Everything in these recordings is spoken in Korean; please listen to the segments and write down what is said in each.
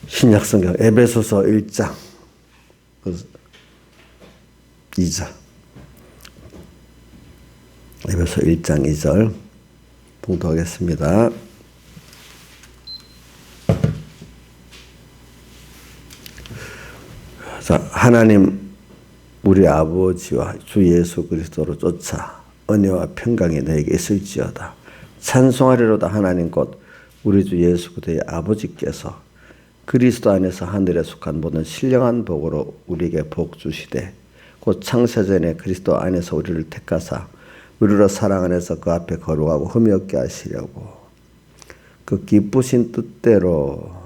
신약성경 에베소서 1장 2절. 에베소 1장 2절 봉독하겠습니다. 자, 하나님 우리 아버지와 주 예수 그리스도로 쫓아 은혜와 평강이 너에게 있을지어다. 찬송하리로다. 하나님 곧 우리 주 예수 그리스도의 아버지께서 그리스도 안에서 하늘에 속한 모든 신령한 복으로 우리에게 복 주시되 곧 창세전에 그리스도 안에서 우리를 택하사 우리로 사랑 안에서 그 앞에 거룩하고 흠이 없게 하시려고 그 기쁘신 뜻대로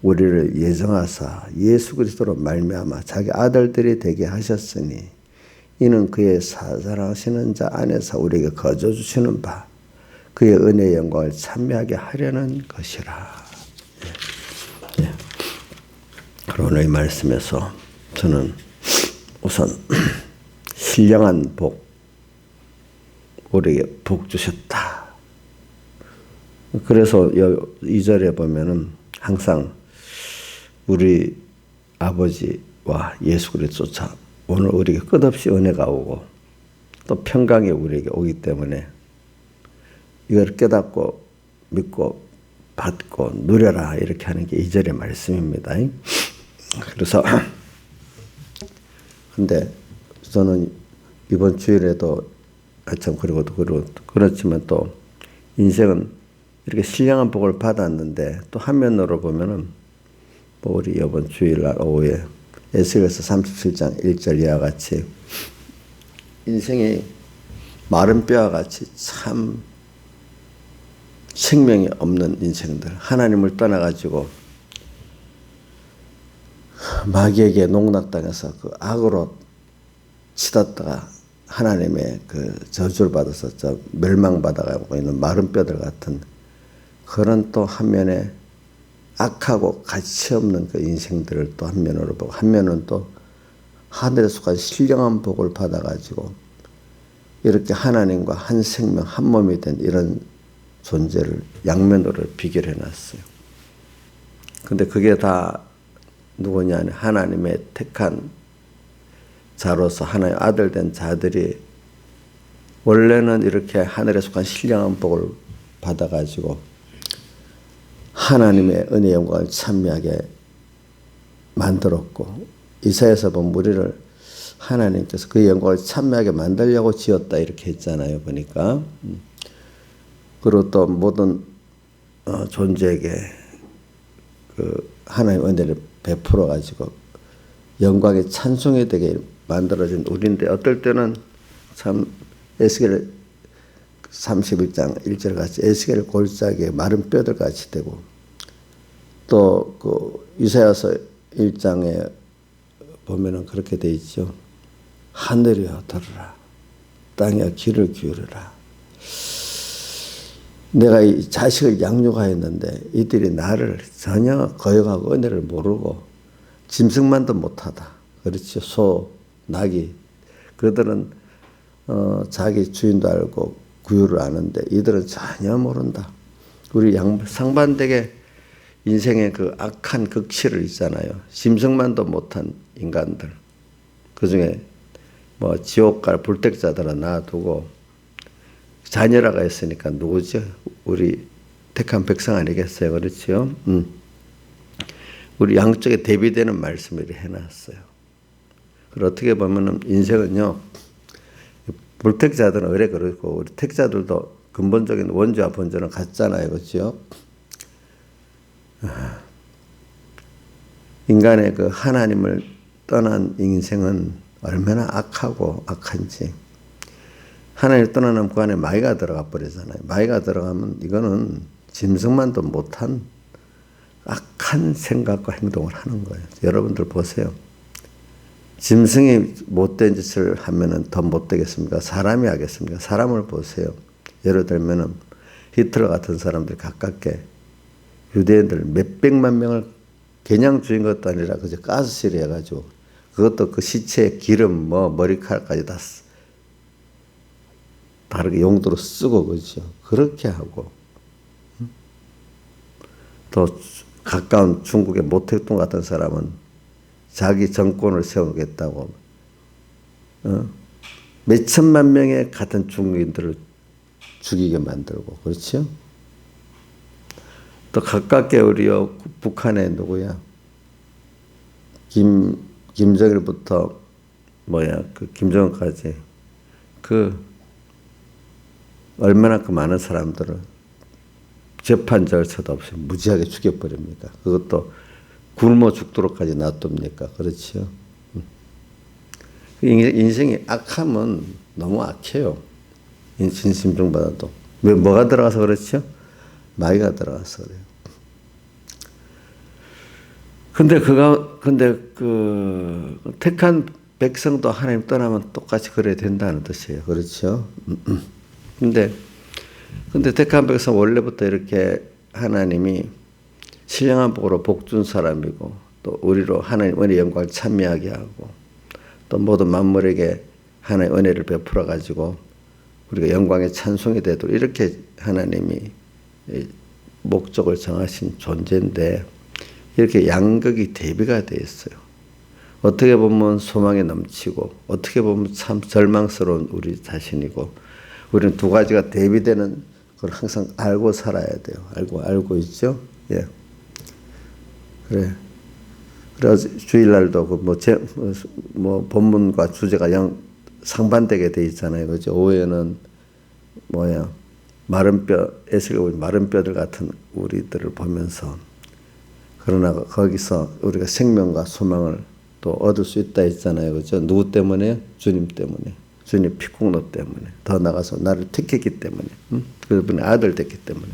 우리를 예정하사 예수 그리스도로 말미암아 자기 아들들이 되게 하셨으니 이는 그의 사랑하시는 자 안에서 우리에게 거저 주시는 바 그의 은혜의 영광을 찬미하게 하려는 것이라. 오늘 이 말씀에서 저는 우선 신령한 복, 우리에게 복 주셨다. 그래서 2절에 보면은 항상 우리 아버지와 예수 그리스도 쫓아 오늘 우리에게 끝없이 은혜가 오고 또 평강이 우리에게 오기 때문에 이걸 깨닫고 믿고 받고 누려라 이렇게 하는 게 2절의 말씀입니다. 그래서 근데 저는 이번 주일에도 참 그리고 그렇지만 또 인생은 이렇게 신령한 복을 받았는데 또 한면으로 보면은 뭐 우리 이번 주일날 오후에 에스겔서 37장 1절 이와 같이 인생이 마른 뼈와 같이 참 생명이 없는 인생들, 하나님을 떠나가지고 마귀에게 농락당해서 그 악으로 치닫다가 하나님의 그 저주를 받아서 멸망받아가고 있는 마른 뼈들 같은 그런 또 한면에 악하고 가치 없는 그 인생들을 또 한면으로 보고 한면은 또 하늘에 속한 신령한 복을 받아가지고 이렇게 하나님과 한 생명 한 몸이 된 이런 존재를 양면으로 비교를 해놨어요. 근데 그게 다 누구냐 하면 하나님의 택한 자로서 하나님의 아들 된 자들이 원래는 이렇게 하늘에 속한 신령한 복을 받아가지고 하나님의 은혜 영광을 찬미하게 만들었고 이사야서 보면 우리를 하나님께서 그 영광을 찬미하게 만들려고 지었다 이렇게 했잖아요. 보니까 그리고 또 모든 존재에게 그 하나님의 은혜를 베풀어 가지고 영광의 찬송이 되게 만들어진 우리인데 어떨 때는 참 에스겔 31장 1절 같이 에스겔 골짜기에 마른 뼈들 같이 되고 또 그 이사야서 1장에 보면은 그렇게 돼 있죠. 하늘이여 들으라, 땅이여 귀를 기울여라. 내가 이 자식을 양육하였는데 이들이 나를 전혀 거역하고 은혜를 모르고 짐승만도 못하다. 그렇죠. 소, 나귀 그들은 자기 주인도 알고 구유를 아는데 이들은 전혀 모른다. 우리 상반되게 인생의 그 악한 극치를 있잖아요. 짐승만도 못한 인간들. 그중에 뭐 지옥 갈 불택자들은 놔두고 자녀라가 있으니까 누구죠? 우리 택한 백성 아니겠어요? 그렇죠? 우리 양쪽에 대비되는 말씀을 해놨어요. 그리고 어떻게 보면은 인생은요, 불택자들은 의뢰 그렇고, 우리 택자들도 근본적인 원죄와 본죄는 같잖아요. 그렇죠? 인간의 그 하나님을 떠난 인생은 얼마나 악하고 악한지. 하나님을 떠나면 그 안에 마귀가 들어가 버리잖아요. 마귀가 들어가면 이거는 짐승만도 못한 악한 생각과 행동을 하는 거예요. 여러분들 보세요. 짐승이 못된 짓을 하면은 더 못되겠습니까? 사람이 하겠습니까? 사람을 보세요. 예를 들면은 히틀러 같은 사람들 가깝게 유대인들 몇백만 명을 그냥 죽인 것도 아니라 그저 가스실에 해가지고 그것도 그 시체에 기름 뭐 머리카락까지 다 다르게 용도로 쓰고 그렇죠. 그렇게 하고 또 가까운 중국의 모택동 같은 사람은 자기 정권을 세우겠다고 몇 천만 명의 같은 중국인들을 죽이게 만들고, 그렇죠? 또 가깝게 우리요 북한에 누구야? 김정일부터 그 김정은까지 얼마나 그 많은 사람들을 재판 절차도 없이 무지하게 죽여버립니까? 그것도 굶어 죽도록까지 놔둡니까? 그렇죠? 인생이 악하면 너무 악해요. 진심중받아도. 왜, 뭐가 들어가서 그렇죠? 마귀가 들어가서 그래요. 근데 택한 백성도 하나님 떠나면 똑같이 그래야 된다는 뜻이에요. 그렇죠? 근데 택한 백성 원래부터 이렇게 하나님이 신령한 복으로 복준 사람이고, 또 우리로 하나님 은혜 영광을 찬미하게 하고, 또 모든 만물에게 하나님의 은혜를 베풀어 가지고 우리가 영광의 찬송이 되도록 이렇게 하나님이 목적을 정하신 존재인데, 이렇게 양극이 대비가 되어 있어요. 어떻게 보면 소망에 넘치고, 어떻게 보면 참 절망스러운 우리 자신이고, 우리는 두 가지가 대비되는 걸 항상 알고 살아야 돼요. 알고 있죠? 예. 그래. 그래서 주일날도 본문과 주제가 상반되게 돼 있잖아요. 그죠? 오후에는 마른 뼈, 에스겔 마른 뼈들 같은 우리들을 보면서, 그러나 거기서 우리가 생명과 소망을 또 얻을 수 있다 했잖아요. 그죠? 누구 때문에? 주님 때문에. 주님 피공로 때문에. 더 나가서 나를 택했기 때문에. 그분의 아들 됐기 때문에.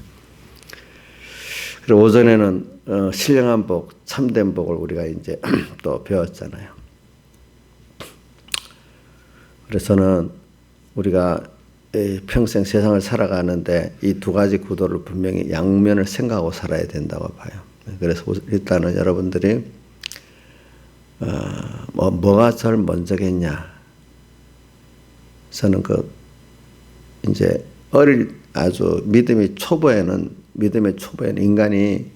그리고 오전에는 신령한 복, 참된 복을 우리가 이제 또 배웠잖아요. 그래서는 우리가 평생 세상을 살아가는데 이 두 가지 구도를 분명히 양면을 생각하고 살아야 된다고 봐요. 그래서 일단은 여러분들이 뭐가 제일 먼저겠냐? 저는 이제 아주 믿음의 초보에는 인간이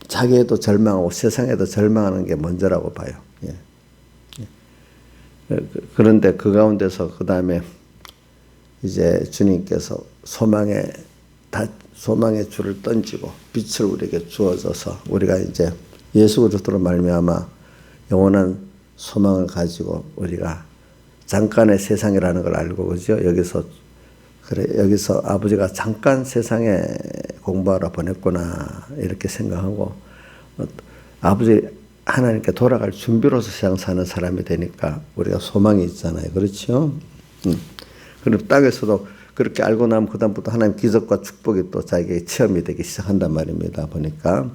자기에도 절망하고 세상에도 절망하는 게 먼저라고 봐요. 예. 그런데 그 가운데서 그 다음에 이제 주님께서 소망의 줄을 던지고 빛을 우리에게 주어져서 우리가 이제 예수 그리스도로 말미암아 영원한 소망을 가지고 우리가 잠깐의 세상이라는 걸 알고, 그죠? 여기서 아버지가 잠깐 세상에 공부하러 보냈구나 이렇게 생각하고, 아버지 하나님께 돌아갈 준비로서 세상 사는 사람이 되니까 우리가 소망이 있잖아요. 그렇죠? 그리고 땅에서도 그렇게 알고 나면 그다음부터 하나님 기적과 축복이 또 자기의 체험이 되기 시작한단 말입니다. 보니까.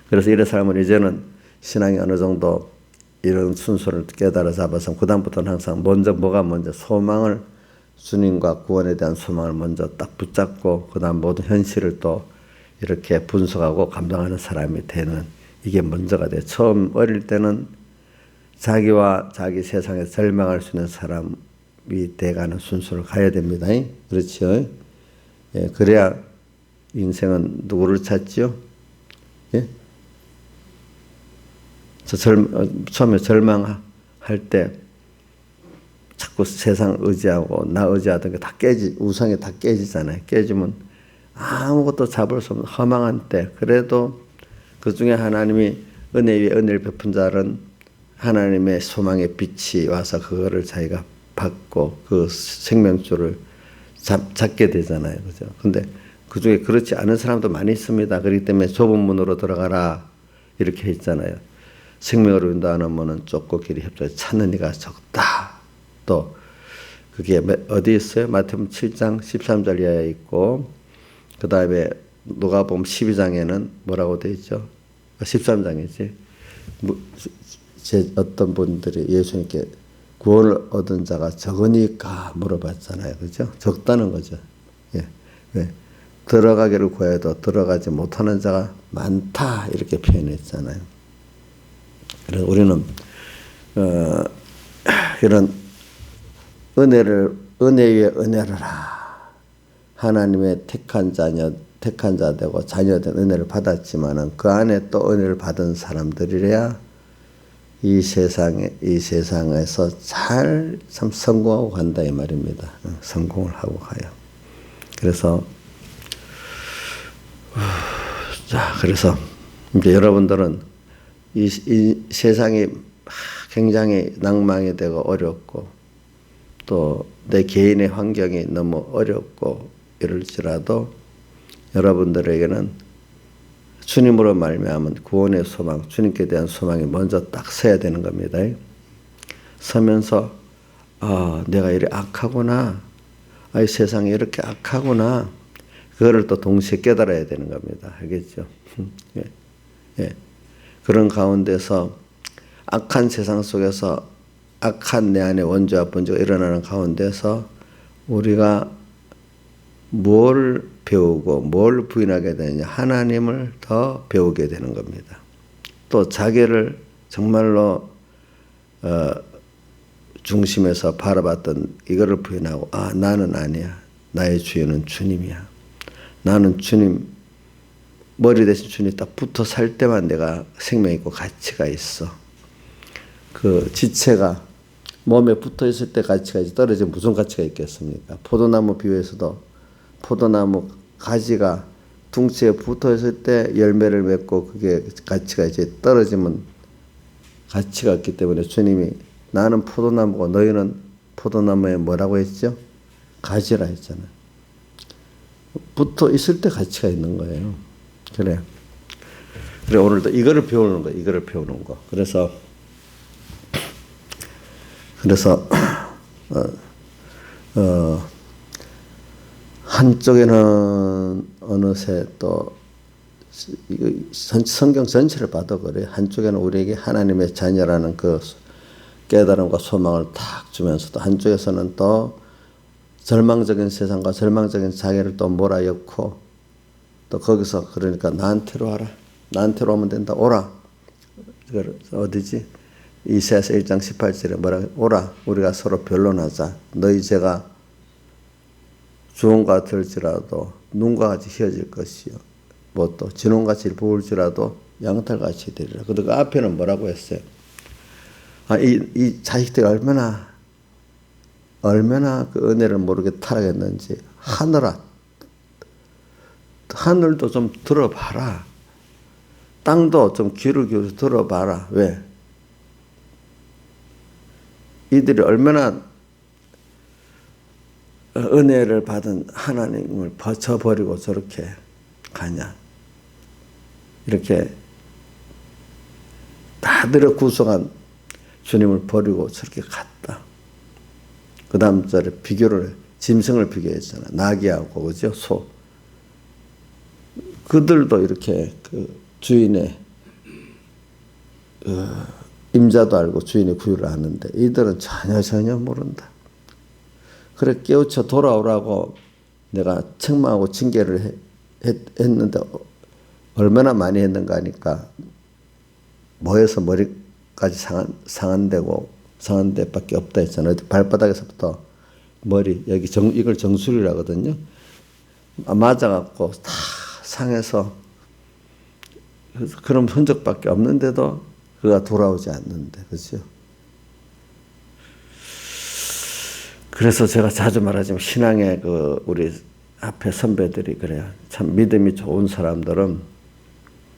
그래서 이런 사람은 이제는 신앙이 어느 정도 이런 순서를 깨달아 잡아서 그다음부터는 항상 뭐가 먼저 소망을, 주님과 구원에 대한 소망을 먼저 딱 붙잡고 그다음 모든 현실을 또 이렇게 분석하고 감당하는 사람이 되는, 이게 먼저가 돼요. 처음 어릴 때는 자기와 자기 세상에 절망할 수 있는 사람이 돼가는 순서를 가야 됩니다. 그렇죠? 예, 그래야 인생은 누구를 찾지요? 예? 처음에 절망할 때 자꾸 세상 의지하고 나 의지하던 게 다 우상이 다 깨지잖아요. 깨지면 아무것도 잡을 수 없는 허망한 때, 그래도 그 중에 하나님이 은혜 위에 은혜를 베푼 자는 하나님의 소망의 빛이 와서 그거를 자기가 받고 그 생명줄을 잡게 되잖아요. 그죠? 근데 그 중에 그렇지 않은 사람도 많이 있습니다. 그렇기 때문에 좁은 문으로 들어가라 이렇게 했잖아요. 생명으로 인도하는 좁고 길이 협조해 찾는 이가 적다. 또 그게 어디 있어요? 마태복음 7장 13절 이하에 있고, 그 다음에 누가복음 12장에는 뭐라고 되어 있죠? 13장이지. 어떤 분들이 예수님께 구원을 얻은 자가 적으니까 물어봤잖아요. 그죠? 적다는 거죠. 예. 왜? 들어가기를 구해도 들어가지 못하는 자가 많다. 이렇게 표현했잖아요. 그래서 우리는, 이런 은혜 위에 은혜를 하나님의 택한 자녀 택한 자 되고 자녀된 은혜를 받았지만은 그 안에 또 은혜를 받은 사람들이래야 이 세상에서 잘 참 성공하고 간다 이 말입니다. 성공을 하고 가요. 그래서 그래서 이제 여러분들은 이 세상이 굉장히 낭망이 되고 어렵고 또 내 개인의 환경이 너무 어렵고 이럴지라도 여러분들에게는 주님으로 말미암은 구원의 소망, 주님께 대한 소망이 먼저 딱 서야 되는 겁니다. 서면서 내가 이렇게 악하구나, 이 세상이 이렇게 악하구나, 그거를 또 동시에 깨달아야 되는 겁니다. 알겠죠? 예. 예. 그런 가운데서 악한 세상 속에서 악한 내 안에 원죄와 번제가 일어나는 가운데서 우리가 뭘 배우고 뭘 부인하게 되느냐, 하나님을 더 배우게 되는 겁니다. 또 자기를 정말로 중심에서 바라봤던 이거를 부인하고 나는 아니야, 나의 주인은 주님이야, 나는 주님 머리 대신 주님이 딱 붙어 살 때만 내가 생명 있고 가치가 있어. 그 지체가 몸에 붙어 있을 때 가치가 있지 떨어지면 무슨 가치가 있겠습니까? 포도나무 비유에서도 포도나무 가지가 둥치에 붙어 있을 때 열매를 맺고 그게 가치가 이제 떨어지면 가치가 없기 때문에 주님이 나는 포도나무고 너희는 포도나무에 뭐라고 했죠? 가지라 했잖아요. 붙어 있을 때 가치가 있는 거예요. 그래 오늘도 이거를 배우는 거, 이거를 배우는 거. 그래서 한쪽에는 어느새 또 성경 전체를 봐도 그래요. 한쪽에는 우리에게 하나님의 자녀라는 그 깨달음과 소망을 탁 주면서도 한쪽에서는 또 절망적인 세상과 절망적인 자기를 또 몰아넣고 또 거기서 그러니까 나한테로 와라. 나한테로 오면 된다. 오라. 어디지? 이사야서 1장 18절에 뭐라고 오라. 우리가 서로 변론하자. 너희 죄가 주홍과 같을지라도 눈과 같이 휘어질 것이요. 뭐 또 진홍같이 부을지라도 양털같이 되리라. 그리고 그 앞에는 뭐라고 했어요? 이 자식들이 얼마나 그 은혜를 모르게 타락했는지 하늘도 좀 들어봐라. 땅도 좀 귀를 기울여 들어봐라. 왜? 이들이 얼마나 은혜를 받은 하나님을 저버리고 저렇게 가냐. 이렇게 다들의 구속한 주님을 버리고 저렇게 갔다. 그 다음 절에 짐승을 비교했잖아. 나귀하고, 그죠? 소. 그들도 이렇게 그 주인의 임자도 알고 주인의 구유를 아는데 이들은 전혀 모른다. 그래 깨우쳐 돌아오라고 내가 책망하고 징계를 했는데 얼마나 많이 했는가 하니까 뭐에서 머리까지 상한 데밖에 없다 했잖아요. 발바닥에서부터 머리 여기 이걸 정수리라거든요. 맞아갖고 다 상해서 그런 흔적밖에 없는데도 그가 돌아오지 않는데, 그렇죠? 그래서 제가 자주 말하지만 신앙의 우리 앞에 선배들이 그래요. 참 믿음이 좋은 사람들은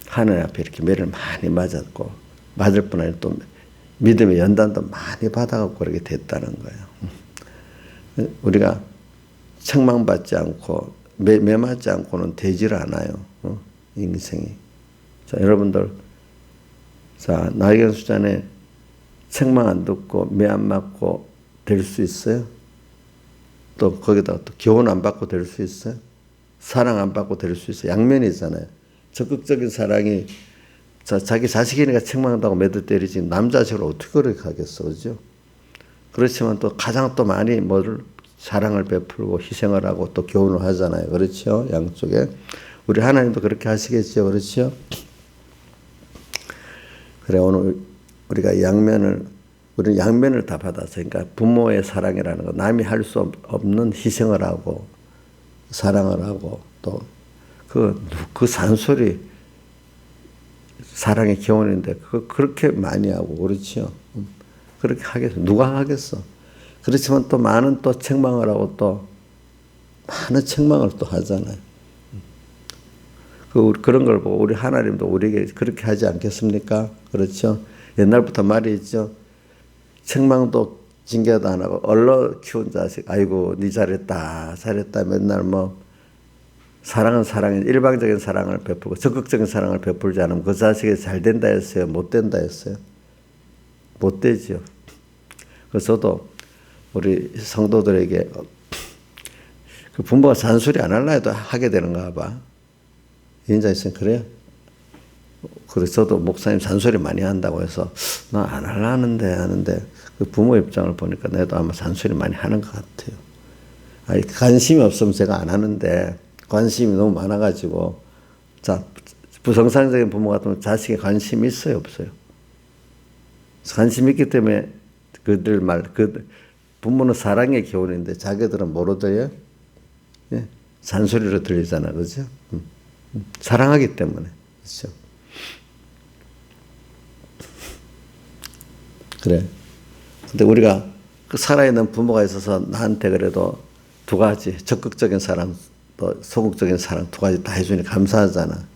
하나님 앞에 이렇게 매를 많이 맞았고 맞을 뿐 아니라 또 믿음의 연단도 많이 받아갖고 그렇게 됐다는 거예요. 우리가 책망받지 않고 매 맞지 않고는 되질 않아요. 인생이. 자, 여러분들, 자, 나에겐 수잔에 책망 안 듣고 매 안 맞고 될 수 있어요? 또 거기다가 또 교훈 안 받고 될 수 있어요? 사랑 안 받고 될 수 있어요? 양면이잖아요. 적극적인 사랑이 자기 자식이니까 책망한다고 매도 때리지 남자식으로 어떻게 그렇게 하겠어, 그죠? 그렇지만 또 가장 또 많이 사랑을 베풀고 희생을 하고 또 교훈을 하잖아요. 그렇죠? 양쪽에. 우리 하나님도 그렇게 하시겠죠. 그렇죠? 그래, 오늘 우리가 우리는 양면을 다 받아서, 그러니까 부모의 사랑이라는 거, 남이 할 수 없는 희생을 하고, 사랑을 하고, 또 그 산소리, 사랑의 기원인데, 그렇게 많이 하고, 그렇지요. 그렇게 하겠어. 누가 하겠어. 그렇지만 또 많은 또 책망을 하고 또 많은 책망을 또 하잖아요. 그런 걸 보고 우리 하나님도 우리에게 그렇게 하지 않겠습니까? 그렇죠. 옛날부터 말이 있죠. 책망도 징계도 안 하고 얼러 키운 자식, 아이고 네 잘했다 잘했다 맨날 뭐 사랑은 사랑인 일방적인 사랑을 베풀고 적극적인 사랑을 베풀지 않으면 그 자식이 잘 된다 했어요? 못 된다 했어요? 못 되죠. 그래서 저도 우리 성도들에게 그 부모가 잔소리 안 하려 해도 하게 되는가 봐. 인자 있으면 그래요? 그래서 저도 목사님 잔소리 많이 한다고 해서 나 안 하려는데 하는데 그 부모 입장을 보니까 나도 아마 잔소리 많이 하는 것 같아요. 아니, 관심이 없으면 제가 안 하는데 관심이 너무 많아가지고 자 부정상적인 부모 같으면 자식에 관심이 있어요 없어요? 관심 있기 때문에 그들 말 부모는 사랑의 기원인데 자기들은 뭐로 들려요? 예? 잔소리로 들리잖아, 그죠? 사랑하기 때문에, 그렇죠? 그래. 근데 우리가 그 살아있는 부모가 있어서 나한테 그래도 두 가지 적극적인 사랑, 또 소극적인 사랑 두 가지 다 해주니 감사하잖아.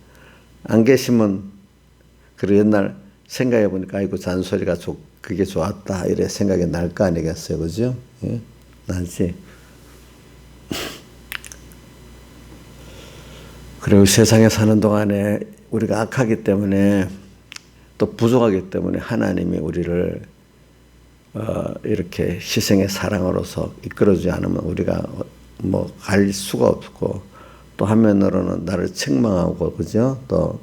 안 계시면 그래 옛날 생각해 보니까 아이고 잔소리가 그게 좋았다 이래 생각이 날 거 아니겠어요, 그죠? 예? 나지. 그리고 세상에 사는 동안에 우리가 악하기 때문에 또 부족하기 때문에 하나님이 우리를 이렇게 희생의 사랑으로서 이끌어주지 않으면 우리가 뭐 갈 수가 없고 또 한면으로는 나를 책망하고 그죠? 또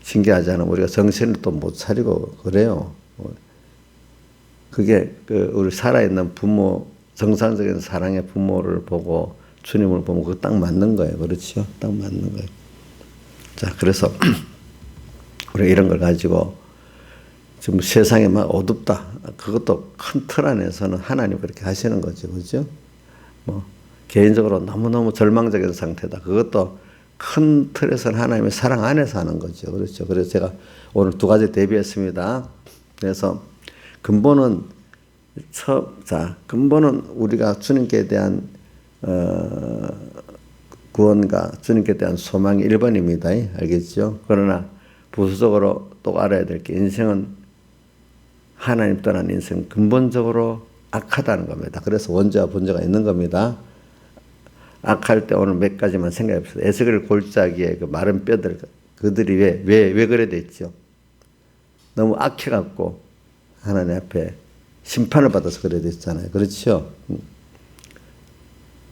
징계하지 않으면 우리가 정신을 또 못 차리고 그래요. 그게 우리 살아있는 부모 정상적인 사랑의 부모를 보고 주님을 보면 그거 딱 맞는 거예요. 그렇죠? 딱 맞는 거예요. 자, 그래서 우리가 이런 걸 가지고 지금 세상에 막 어둡다. 그것도 큰 틀 안에서는 하나님 그렇게 하시는 거죠. 그죠? 뭐, 개인적으로 너무너무 절망적인 상태다. 그것도 큰 틀에서는 하나님의 사랑 안에서 하는 거죠. 그렇죠. 그래서 제가 오늘 두 가지 대비했습니다. 그래서 근본은 근본은 우리가 주님께 대한 구원과 주님께 대한 소망이 1번입니다. 알겠죠? 그러나 부수적으로 또 알아야 될 게 인생은 하나님 떠난 인생 근본적으로 악하다는 겁니다. 그래서 원죄와 번제가 있는 겁니다. 악할 때 오늘 몇 가지만 생각해 봅시다. 에스겔 골짜기에 그 마른 뼈들 그들이 왜 그래 됐죠? 너무 악해갖고 하나님 앞에 심판을 받아서 그래 됐잖아요. 그렇죠?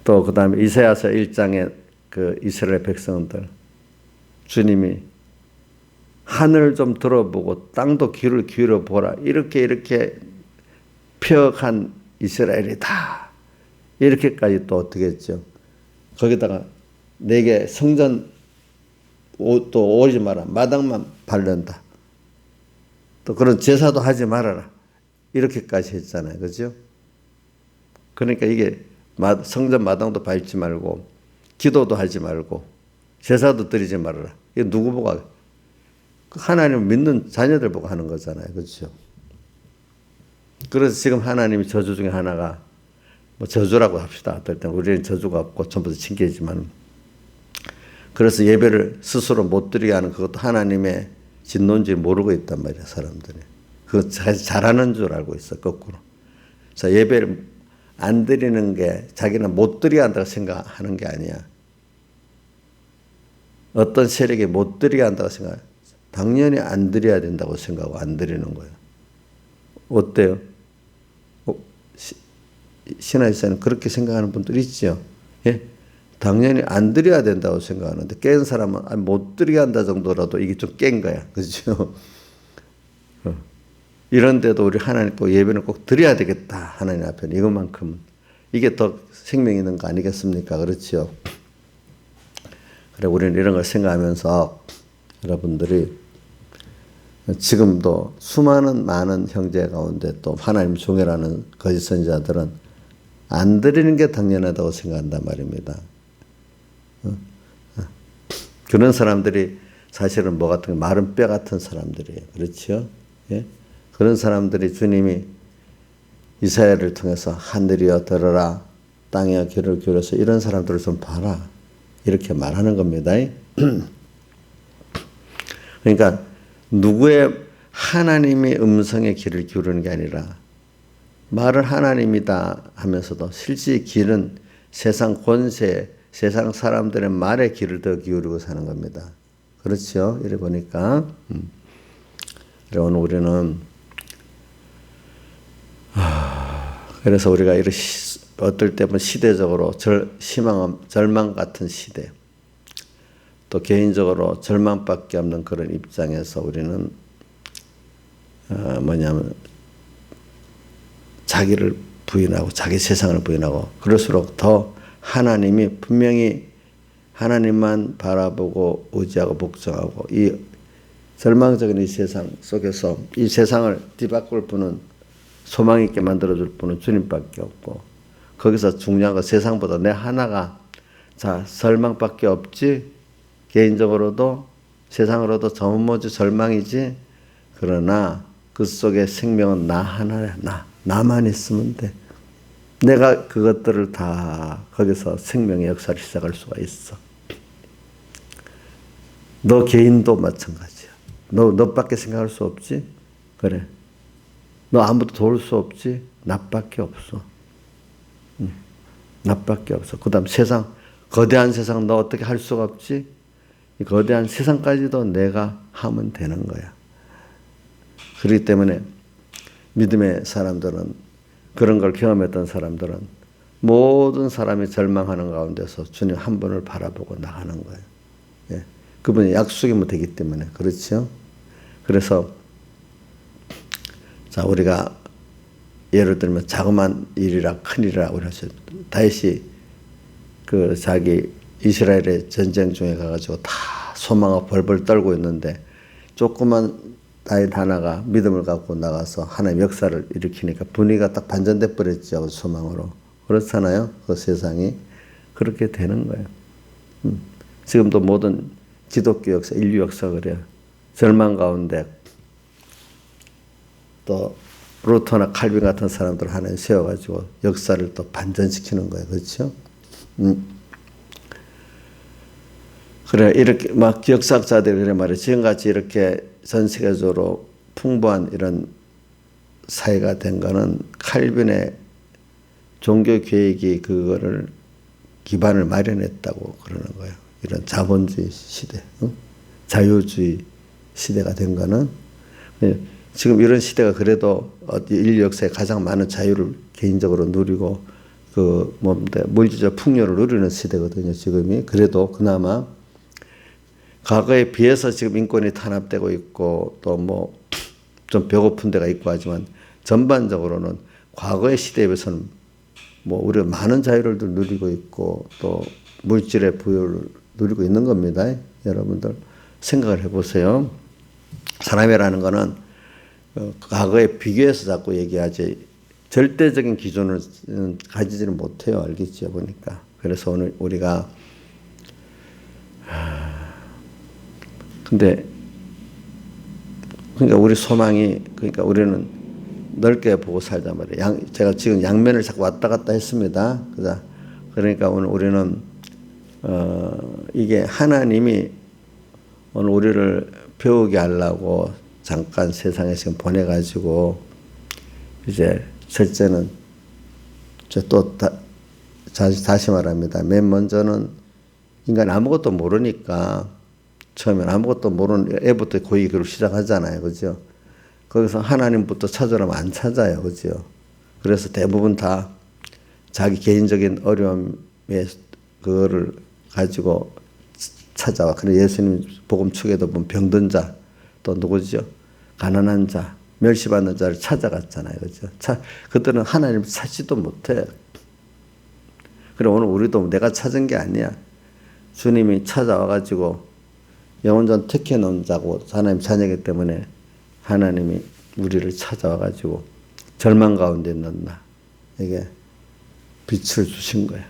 또 그 다음에 이사야서 1장에 그 이스라엘 백성들 주님이 하늘 좀 들어보고 땅도 귀를 기울여 보라. 이렇게 펴간 이스라엘이다. 이렇게까지 또 어떻게 했죠? 거기다가 내게 성전 또 오지 마라. 마당만 밟는다. 또 그런 제사도 하지 말아라. 이렇게까지 했잖아요. 그죠? 그러니까 이게 성전 마당도 밟지 말고 기도도 하지 말고 제사도 드리지 말아라. 이게 누구 보고 하나님을 믿는 자녀들 보고 하는 거잖아요. 그렇죠? 그래서 지금 하나님이 저주 중에 하나가 뭐 저주라고 합시다. 어떨 때는 우리는 저주가 없고 전부 다 징계지만 그래서 예배를 스스로 못 드리게 하는 그것도 하나님의 진노인지 모르고 있단 말이야. 사람들이. 그거 잘하는 줄 알고 있어. 거꾸로. 자, 예배를 안 드리는 게 자기는 못 드리게 한다고 생각하는 게 아니야. 어떤 세력이 못 드리게 한다고 생각해. 당연히 안 드려야 된다고 생각하고 안 드리는 거예요. 어때요? 신화에서는 그렇게 생각하는 분들 있죠. 예? 당연히 안 드려야 된다고 생각하는데 깬 사람은 못 드리게 한다 정도라도 이게 좀 깬 거야. 그렇죠? 이런데도 우리 하나님 꼭 예배는 꼭 드려야 되겠다. 하나님 앞에는 이것만큼 이게 더 생명 있는 거 아니겠습니까? 그렇죠? 그래 우리는 이런 걸 생각하면서 여러분들이 지금도 수많은 많은 형제 가운데 또 하나님 종이라는 거짓 선지자들은 안 드리는 게 당연하다고 생각한단 말입니다. 그런 사람들이 사실은 뭐 같은 마른 뼈 같은 사람들이에요. 그렇죠? 예? 그런 사람들이 주님이 이사야를 통해서 하늘이여 들어라 땅이여 귀를 기울여서 이런 사람들을 좀 봐라 이렇게 말하는 겁니다. 그러니까 누구의 하나님의 음성에 귀를 기울이는 게 아니라 말을 하나님이다 하면서도 실제 귀는 세상 권세, 세상 사람들의 말에 귀를 더 기울이고 사는 겁니다. 그렇죠? 이래 보니까 오늘 우리는 그래서 우리가 이런 어떨 때 보면 시대적으로 절망 같은 시대 또 개인적으로 절망밖에 없는 그런 입장에서 우리는 뭐냐면 자기를 부인하고 자기 세상을 부인하고 그럴수록 더 하나님이 분명히 하나님만 바라보고 의지하고 복종하고 이 절망적인 이 세상 속에서 이 세상을 뒤바꿀 분은 소망 있게 만들어줄 분은 주님밖에 없고 거기서 중요한 건 세상보다 내 하나가 자 절망밖에 없지 개인적으로도 세상으로도 전무지 절망이지 그러나 그 속에 생명은 나 하나야 나만 있으면 돼 내가 그것들을 다 거기서 생명의 역사를 시작할 수가 있어 너 개인도 마찬가지야 너밖에 생각할 수 없지 그래 너 아무도 도울 수 없지 나밖에 없어 나밖에 없어 그 다음 세상 거대한 세상 너 어떻게 할 수가 없지 이 거대한 세상까지도 내가 하면 되는 거야 그렇기 때문에 믿음의 사람들은 그런 걸 경험했던 사람들은 모든 사람이 절망하는 가운데서 주님 한 분을 바라보고 나가는 거예요. 예. 그분이 약속이면 되기 때문에 그렇죠. 그래서 자 우리가 예를 들면 자그마한 일이라 큰 일이라 그러죠. 다윗이 그 자기 이스라엘의 전쟁 중에 가가지고 다 소망하고 벌벌 떨고 있는데 조그만 다윗 하나가 믿음을 갖고 나가서 하나님의 역사를 일으키니까 분위기가 딱 반전돼 버렸죠. 소망으로. 그렇잖아요. 그 세상이. 그렇게 되는 거예요. 지금도 모든 기독교 역사, 인류 역사 그래요. 절망 가운데 또 루터나 칼빈 같은 사람들 하나님 세워가지고 역사를 또 반전시키는 거예요. 그렇죠? 그래, 이렇게 막 역사학자들이 그래 말이에요. 지금같이 이렇게 전 세계적으로 풍부한 이런 사회가 된 거는 칼빈의 종교 계획이 그거를 기반을 마련했다고 그러는 거예요. 이런 자본주의 시대, 자유주의 시대가 된 거는 지금 이런 시대가 그래도 인류 역사에 가장 많은 자유를 개인적으로 누리고 그 뭔데 물질적 풍요를 누리는 시대거든요. 지금이 그래도 그나마 과거에 비해서 지금 인권이 탄압되고 있고 또 뭐 좀 배고픈 데가 있고 하지만 전반적으로는 과거의 시대에 비해서는 뭐 우리가 많은 자유를 누리고 있고 또 물질의 부여를 누리고 있는 겁니다. 여러분들 생각을 해보세요. 사람이라는 거는 과거에 비교해서 자꾸 얘기하지 절대적인 기준을 가지지는 못해요. 알겠죠? 보니까. 그래서 오늘 우리가 근데 그러니까 우리 소망이 그러니까 우리는 넓게 보고 살자 말이에요. 제가 지금 양면을 자꾸 왔다 갔다 했습니다. 그러니까 오늘 우리는 이게 하나님이 오늘 우리를 배우게 하려고 잠깐 세상에 지금 보내가지고 이제 첫째는 또 다시 말합니다. 맨 먼저는 인간 아무것도 모르니까 처음엔 아무것도 모르는 애부터 고이 그걸 시작하잖아요. 그죠? 거기서 하나님부터 찾으라면 안 찾아요. 그죠? 그래서 대부분 다 자기 개인적인 어려움에 그거를 가지고 찾아와. 그래 예수님 복음 축에도 보면 병든 자, 또 누구죠? 가난한 자, 멸시받는 자를 찾아갔잖아요. 그죠? 그들은 하나님을 찾지도 못해. 그래 오늘 우리도 내가 찾은 게 아니야. 주님이 찾아와가지고 영원전 택해 놓은 자고 하나님 자녀이기 때문에 하나님이 우리를 찾아와가지고 절망 가운데 있는 나에게 빛을 주신 거야.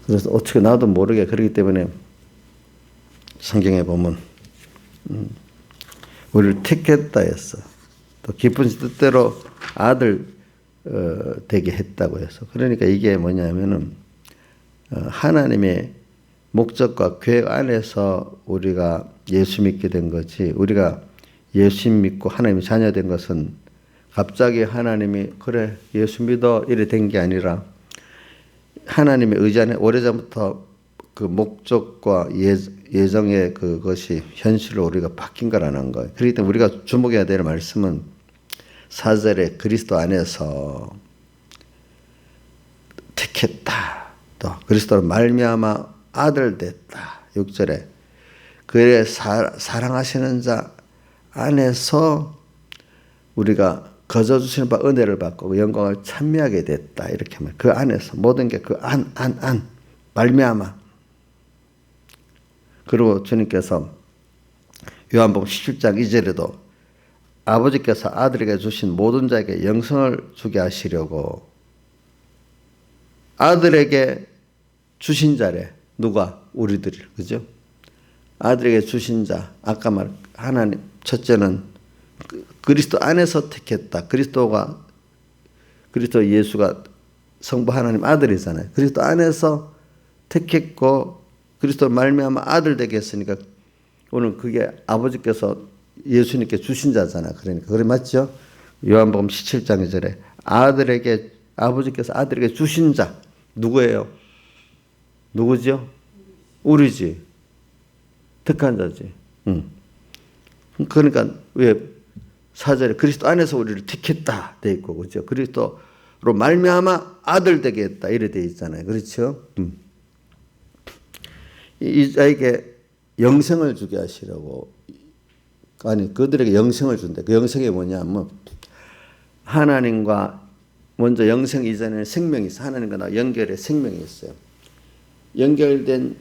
그래서 어떻게 나도 모르게 그렇기 때문에 성경에 보면 우리를 택했다 했어. 또 깊은 뜻대로 아들 되게 했다고 해서. 그러니까 이게 뭐냐면은 하나님의 목적과 계획 안에서 우리가 예수 믿게 된 거지. 우리가 예수 믿고 하나님의 자녀 된 것은 갑자기 하나님이 그래 예수 믿어 이래 된 게 아니라 하나님의 의지 안에 오래전부터 그 목적과 예정의 그것이 현실로 우리가 바뀐 거라는 거예요. 그렇기 때문에 우리가 주목해야 될 말씀은 4절에 그리스도 안에서 택했다. 또 그리스도로 말미암아 아들 됐다. 6절에 그의 사랑하시는 자 안에서 우리가 거저 주시는 바 은혜를 받고 영광을 찬미하게 됐다. 이렇게 하면 그 안에서 모든 게 그 안 말미암아. 그리고 주님께서 요한복음 17장 2절에도 아버지께서 아들에게 주신 모든 자에게 영생을 주게 하시려고 아들에게 주신 자래. 누가? 우리들이. 그죠? 아들에게 주신 자. 아까 말 하나님 첫째는 그리스도 안에서 택했다. 그리스도 예수가 성부 하나님 아들이잖아요. 그리스도 안에서 택했고 그리스도 말미암아 아들 되게 했으니까 오늘 그게 아버지께서 예수님께 주신 자잖아. 그러니까 그래 맞죠? 요한복음 17장 2절에 아버지께서 아들에게 주신 자 누구예요? 누구죠? 우리지. 택한 자지. 그러니까 왜 4절에 그리스도 안에서 우리를 택했다 돼 있고 그렇죠? 그리스도로 말미암아 아들 되게 했다 이래 돼 있잖아요. 그렇죠? 이 자에게 영생을 주게 하시려고 아니 그들에게 영생을 준대. 그 영생이 뭐냐면 하나님과 먼저 영생 이전에는 생명이 있어. 하나님과 나 연결의 생명이 있어요. 연결된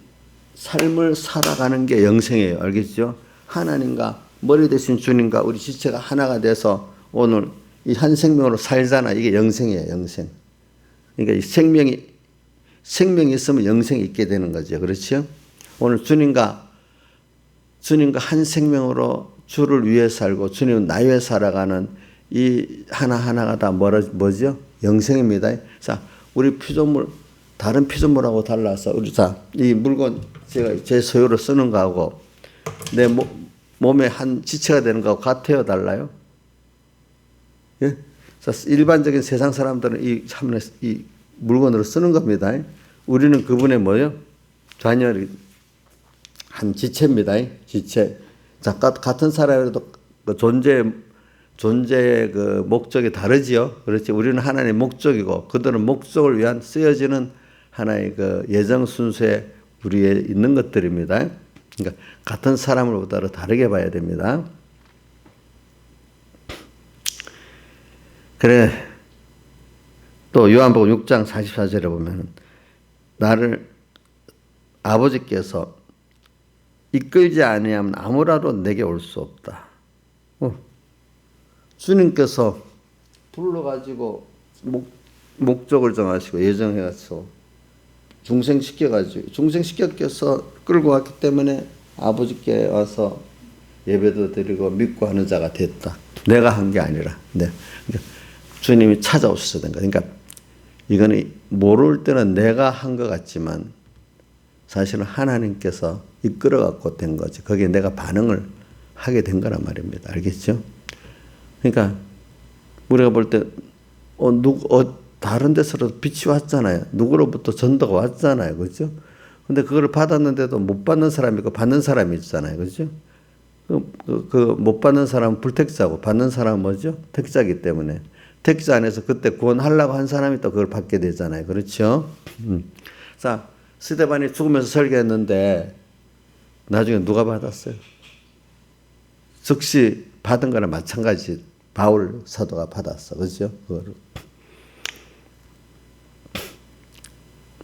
삶을 살아가는 게 영생이에요. 알겠죠? 하나님과 머리 대신 주님과 우리 지체가 하나가 돼서 오늘 이 한 생명으로 살잖아. 이게 영생이에요. 영생. 그러니까 이 생명이 있으면 영생이 있게 되는 거죠. 그렇죠? 오늘 주님과 한 생명으로 주를 위해 살고 주님은 나 위해 살아가는 이 하나하나가 다 뭐죠? 영생입니다. 자, 우리 피조물 다른 피조물하고 달라서 우리 이 물건 제가 제 소유로 쓰는 거하고 내 몸의 한 지체가 되는 거하고 같아요, 달라요? 예? 자, 일반적인 세상 사람들은 이 물건으로 쓰는 겁니다. 우리는 그분의 뭐요? 자녀 한 지체입니다. 지체. 자, 같은 사람이라도 그 존재의 그 목적이 다르지요. 그렇지. 우리는 하나님의 목적이고 그들은 목적을 위한 쓰여지는 하나의 그 예정 순서에 우리에 있는 것들입니다. 그러니까 같은 사람으로부터 다르게 봐야 됩니다. 그래. 또 요한복음 6장 44절에 보면 나를 아버지께서 이끌지 아니하면 아무라도 내게 올 수 없다. 주님께서 불러가지고 목적을 정하시고 예정해서 중생시켜서 끌고 왔기 때문에 아버지께 와서 예배도 드리고 믿고 하는 자가 됐다. 내가 한 게 아니라. 네. 그러니까 주님이 찾아오셔야 된 거예요. 그러니까 이거는 모를 때는 내가 한 것 같지만 사실은 하나님께서 이끌어갖고 된 거지. 거기에 내가 반응을 하게 된 거란 말입니다. 알겠죠? 그러니까 우리가 볼 때 다른 데서라도 빛이 왔잖아요. 누구로부터 전도가 왔잖아요. 그렇죠? 근데 그걸 받았는데도 못 받는 사람이 있고 받는 사람이 있잖아요. 그렇죠? 못 받는 사람은 불택자고 받는 사람은 뭐죠? 택자이기 때문에 택자 안에서 그때 구원하려고 한 사람이 또 그걸 받게 되잖아요. 그렇죠? 자, 스데반이 죽으면서 설교했는데 나중에 누가 받았어요? 즉시 받은 거나 마찬가지 바울 사도가 받았어. 그렇죠?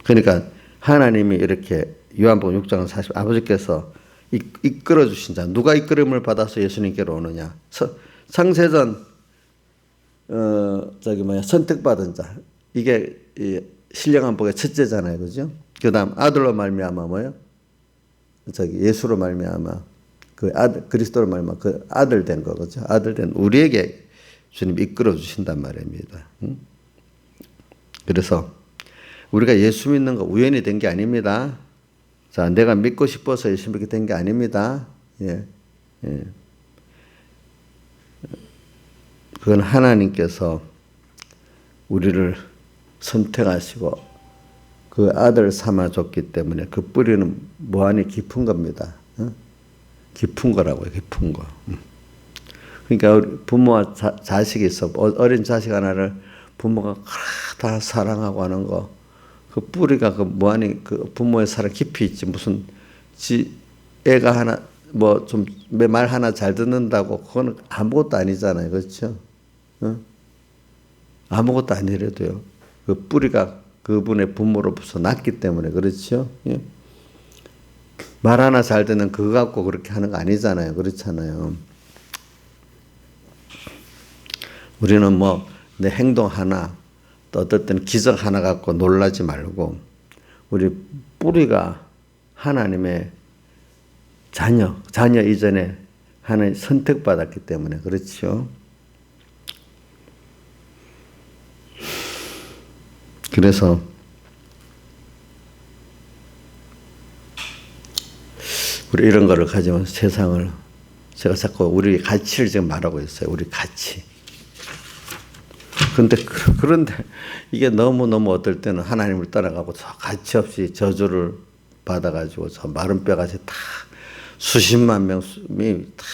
그러니까 하나님이 이렇게 요한복음 6장 40 아버지께서 이끌어 주신 자 누가 이끌음을 받아서 예수님께로 오느냐? 창세전 선택받은 자 이게 신령한 복의 첫째잖아요. 그죠? 그다음 아들로 말미암아 뭐요? 예수로 말미암아 그 아들 그리스도로 말미암아 그 아들 된 거죠. 아들 된 우리에게 주님 이끌어 주신단 말입니다. 그래서 우리가 예수 믿는 거 우연히 된 게 아닙니다. 자, 내가 믿고 싶어서 예수 믿게 된 게 아닙니다. 예. 예. 그건 하나님께서 우리를 선택하시고 그 아들 삼아줬기 때문에 그 뿌리는 무한히 깊은 겁니다. 깊은 거라고요. 깊은 거. 그러니까 우리 부모와 자식이 있어. 어린 자식 하나를 부모가 다 사랑하고 하는 거. 그 뿌리가 그 무한히 그 부모의 사랑 깊이 있지. 무슨 애가 하나 뭐 좀 말 하나 잘 듣는다고 그거는 아무것도 아니잖아요. 그렇죠? 아무것도 아니래도요. 그 뿌리가 그분의 부모로부터 났기 때문에 그렇죠. 예? 말 하나 잘 듣는 그거 갖고 그렇게 하는 거 아니잖아요. 그렇잖아요. 우리는 뭐 내 행동 하나 또 어떨 때는 기적 하나 갖고 놀라지 말고 우리 뿌리가 하나님의 자녀 이전에 하나님 선택받았기 때문에 그렇죠. 그래서 우리 이런 거를 가지면 세상을 제가 자꾸 우리 가치를 지금 말하고 있어요. 우리 가치. 그런데 이게 너무너무 어떨 때는 하나님을 떠나가고 저 가치 없이 저주를 받아가지고 저 마른 뼈같이 다 수십만 명이 다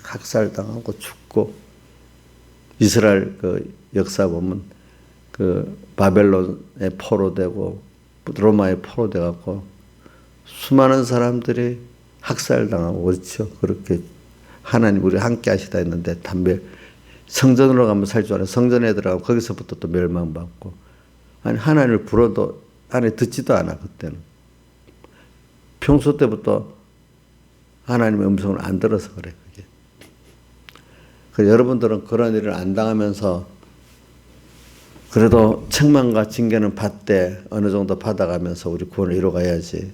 학살당하고 죽고 이스라엘 그 역사 보면 그 바벨론에 포로되고 로마에 포로돼갖고 수많은 사람들이 학살당하고 그렇죠. 그렇게 하나님 우리 함께 하시다 했는데 성전으로 가면 살 줄 알아요. 성전에 들어가면 거기서부터 또 멸망받고 아니 하나님을 불어도 하나님 듣지도 않아 그때는. 평소 때부터 하나님의 음성을 안 들어서 그래 그게. 그래서 여러분들은 그런 일을 안 당하면서 그래도 책망과 징계는 받되 어느 정도 받아가면서 우리 구원을 이뤄가야지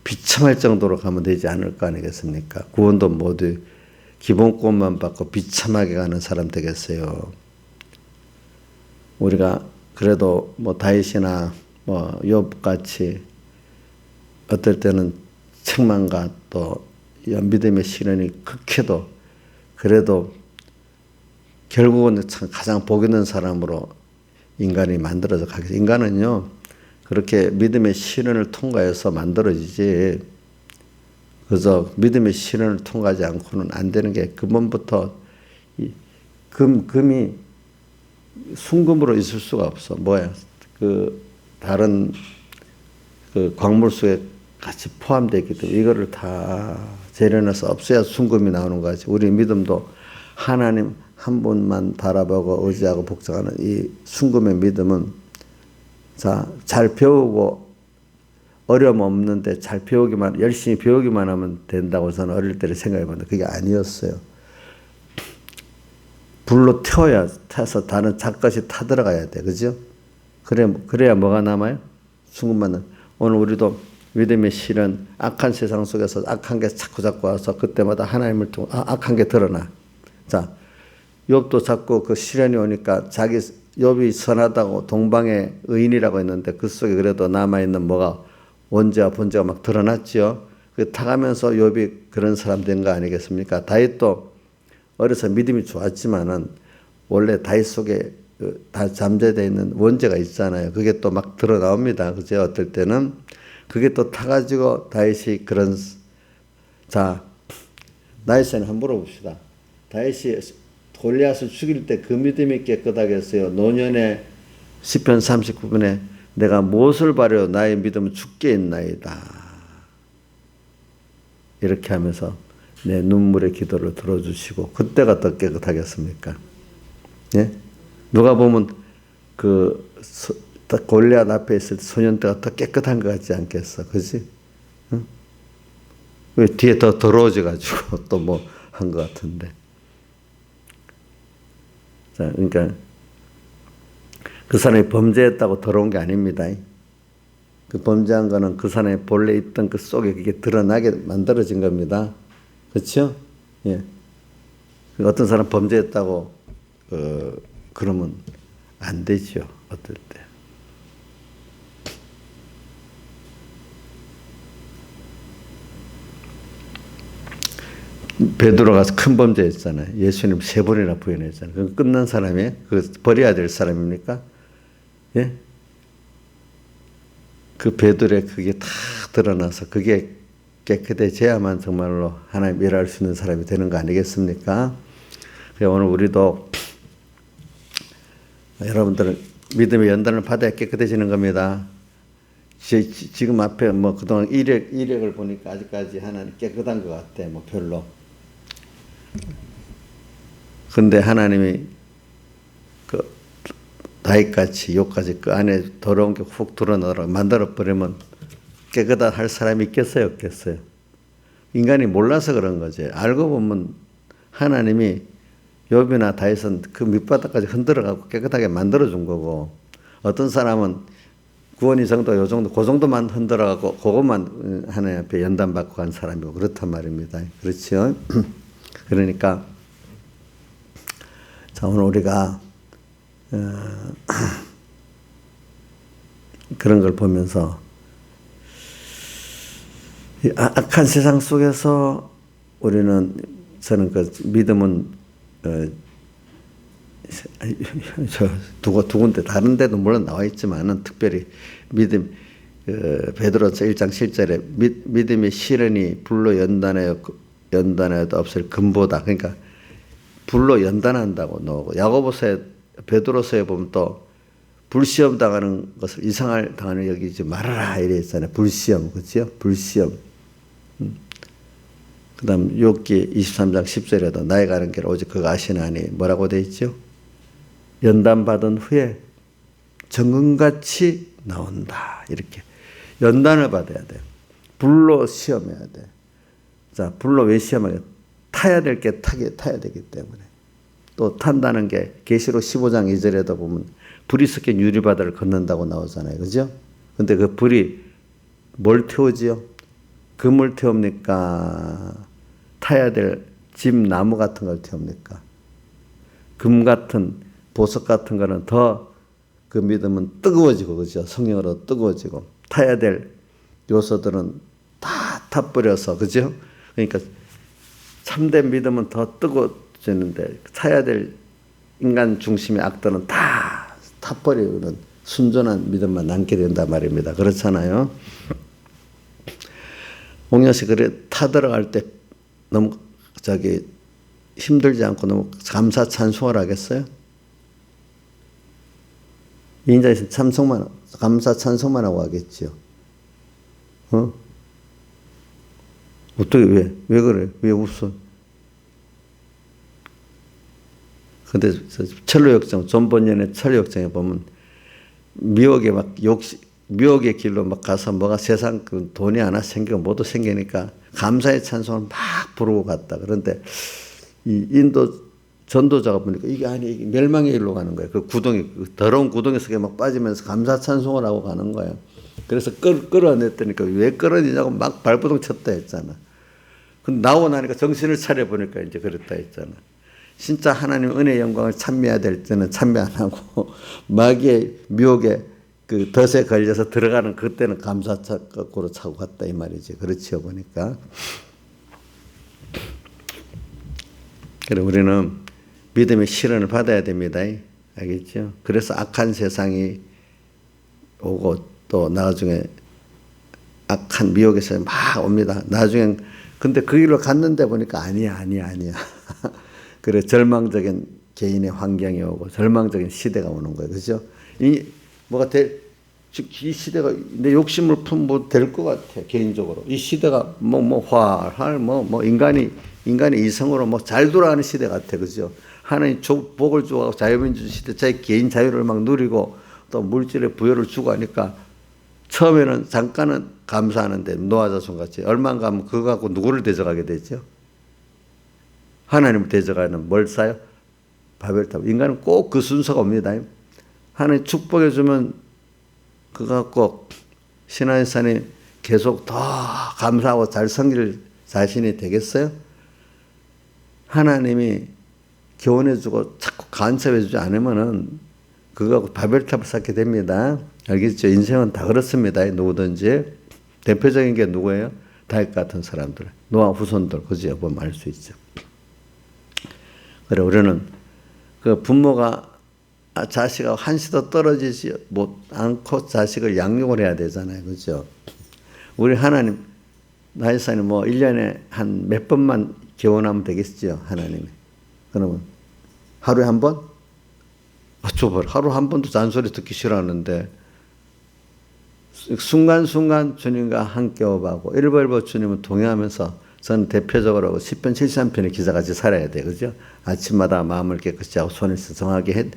비참할 정도로 가면 되지 않을 거 아니겠습니까? 구원도 모두 기본권만 받고 비참하게 가는 사람 되겠어요. 우리가 그래도 뭐 다윗이나 뭐 욥같이 어떨 때는 책망과 또 믿음의 시련이 극해도 그래도 결국은 참 가장 복 있는 사람으로 인간이 만들어져 가겠어요. 인간은요 그렇게 믿음의 시련을 통과해서 만들어지지 그래서 믿음의 시련을 통과하지 않고는 안 되는 게 근본부터 금이 순금으로 있을 수가 없어. 뭐야? 그 다른 그 광물 속에 같이 포함되어 있기 때문에 이거를 다 재련해서 없애야 순금이 나오는 거지. 우리 믿음도 하나님 한 분만 바라보고 의지하고 복종하는 이 순금의 믿음은 자, 잘 배우고 어려움 없는데 잘 배우기만 열심히 배우기만 하면 된다고 저는 어릴 때 생각해봤는데 그게 아니었어요. 불로 태워서 다른 작것이 타들어가야 돼, 그죠? 그래야 뭐가 남아요? 순금만은 오늘 우리도 믿음의 실은 악한 세상 속에서 악한 게 자꾸 와서 그때마다 하나님을 통해 악한 게 드러나. 자, 욥도 자꾸 그 시련이 오니까 자기 욥이 선하다고 동방의 의인이라고 했는데 그 속에 그래도 남아있는 뭐가 원죄와 본죄가 막 드러났죠. 그 타가면서 욥이 그런 사람 된 거 아니겠습니까? 다윗도 어려서 믿음이 좋았지만은 원래 다윗 속에 다 잠재되어 있는 원죄가 있잖아요. 그게 또 막 드러나옵니다. 그죠? 어떨 때는 그게 또 타가지고 다윗이 그런 자 다윗에는 한번 물어봅시다. 다윗이 골리앗을 죽일 때 그 믿음이 깨끗하게 했어요. 노년에 시편 39편에 내가 무엇을 바려 나의 믿음은 죽게 있나이다. 이렇게 하면서 내 눈물의 기도를 들어주시고 그때가 더 깨끗하겠습니까? 예? 누가 보면 그 골리앗 앞에 있을 때 소년때가 더 깨끗한 것 같지 않겠어? 그지? 응? 왜 뒤에 더 더러워져가지고 또 뭐 한 것 같은데. 자, 그러니까 그 사람이 범죄했다고 더러운 게 아닙니다. 그 범죄한 거는 그 사람의 본래 있던 그 속에 그게 드러나게 만들어진 겁니다. 그렇죠? 예. 어떤 사람 범죄했다고 그러면 안 되죠. 어떨 때. 베드로가 큰 범죄했잖아요. 예수님 3번이나 부인했잖아요. 그 끝난 사람이 그 버려야 될 사람입니까? 예? 그 베드로의 그게 다 드러나서 그게 깨끗해져야만 정말로 하나님 일할 수 있는 사람이 되는 거 아니겠습니까? 오늘 우리도 여러분들은 믿음의 연단을 받아야 깨끗해지는 겁니다. 지금 앞에 뭐 그동안 이력을 보니까 아직까지 하나님 깨끗한 것 같아. 뭐 별로. 근데 하나님이 그 다윗같이 욕같이 그 안에 더러운 게 훅 드러나도록 만들어버리면 깨끗한 할 사람이 있겠어요? 없겠어요? 인간이 몰라서 그런 거지. 알고 보면 하나님이 욥이나 다윗은 그 밑바닥까지 흔들어가고 깨끗하게 만들어준 거고, 어떤 사람은 구원이 정도 요 정도 그 정도만 흔들어가고 그것만 하나님 앞에 연단받고 간 사람이고 그렇단 말입니다. 그렇죠? 그러니까 자, 오늘 우리가 그런 걸 보면서 이 악한 세상 속에서 저는 그 믿음은 두 군데 다른 데도 물론 나와 있지만은 특별히 믿음 베드로서 1장 7절에 믿음의 시련이 불로 연단하여도 없을 금보다, 그러니까 불로 연단한다고 나오고, 야고보서에 베드로서에 보면 또 불시험 당하는 것을 이상할 당하는 여기지 말아라 이래 있잖아요. 불시험, 그렇죠? 불시험. 그다음 욥기 23장 10절에도 나의 가는 길 오직 그가 아시나니 뭐라고 돼 있죠? 연단받은 후에 정금같이 나온다. 이렇게 연단을 받아야 돼요. 불로 시험해야 돼. 자, 불로 왜 시험하게? 타야 될 게 타야 되기 때문에. 또 탄다는 게 계시록 15장 2절에도 보면 불이 섞인 유리바다를 걷는다고 나오잖아요. 그죠? 근데 그 불이 뭘 태우지요? 금을 태웁니까? 타야 될 집 나무 같은 걸 태웁니까? 금 같은 보석 같은 거는 더 그 믿음은 뜨거워지고, 그죠? 성령으로 뜨거워지고, 타야 될 요소들은 다 타버려서, 그죠? 그러니까 참된 믿음은 더 뜨거워지는데 타야 될 인간 중심의 악들은 다 타버리는 순전한 믿음만 남게 된단 말입니다. 그렇잖아요. 옥녀씨 그래 타들어갈 때 너무 힘들지 않고 너무 감사 찬송을 하겠어요? 인자에서 감사 찬송만 하고 하겠지요. 어떻게 왜 그래? 왜 웃어? 근데 철로역정 존 번연의 철로역정에 보면 미혹의 길로 막 가서 뭐가 세상 그 돈이 하나 생기고 모두 생기니까 감사의 찬송을 막 부르고 갔다. 그런데 이 인도 전도자가 보니까 이게 멸망의 길로 가는 거예요. 그 더러운 구덩이 속에 막 빠지면서 감사 찬송을 하고 가는 거예요. 그래서 끌어냈더니까 왜 끌어내냐고 막 발버둥 쳤다 했잖아. 근데 나오고 나니까 정신을 차려보니까 이제 그랬다 했잖아. 진짜 하나님 은혜의 영광을 찬미해야 될 때는 찬미 안 하고 마귀의 미혹에 그 덫에 걸려서 들어가는 그때는 감사거꾸로 차고 갔다 이 말이지. 그렇지요 보니까. 그래 우리는 믿음의 시련을 받아야 됩니다. 알겠죠? 그래서 악한 세상이 오고 또 나중에 악한 미혹에서 막 옵니다. 나중엔 근데 그 길로 갔는데 보니까 아니야. 그래 절망적인 개인의 환경이 오고 절망적인 시대가 오는 거예요. 그죠? 이 시대가 내 욕심을 품고 될 것 같아. 개인적으로 이 시대가 활활 인간이 이성으로 잘 돌아가는 시대 같아. 그죠? 하나님 복을 주고 자유민주 시대 자기 개인 자유를 막 누리고 또 물질의 부여를 주고 하니까 처음에는 잠깐은 감사하는데 노아자손 같이 얼마 가면 그거 갖고 누구를 대적하게 되죠? 하나님을 대적하는 뭘 쌓아요? 바벨탑. 인간은 꼭 그 순서가 옵니다. 하나님 축복해 주면 그거 갖고 신앙생활이 계속 더 감사하고 잘 섬길 자신이 되겠어요? 하나님이 교훈해주고 자꾸 간섭해주지 않으면은 그거하고 바벨탑을 쌓게 됩니다. 알겠죠? 인생은 다 그렇습니다. 누구든지. 대표적인 게 누구예요? 다윗 같은 사람들. 노아 후손들. 그지? 보면 알 수 있죠. 그래, 우리는 그 부모가 자식하고 한시도 떨어지지 않고 자식을 양육을 해야 되잖아요. 그죠? 우리 하나님, 나이사님 뭐 1년에 한 몇 번만 개원하면 되겠죠? 하나님이. 그러면 하루에 한 번? 어쩌봐. 하루 한 번도 잔소리 듣기 싫어하는데 순간순간 주님과 함께 오가고 일벌벌 주님을 동행하면서 저는 대표적으로 10편 73편의 기사같이 살아야 돼. 그죠? 아침마다 마음을 깨끗이 하고 손을 수성하게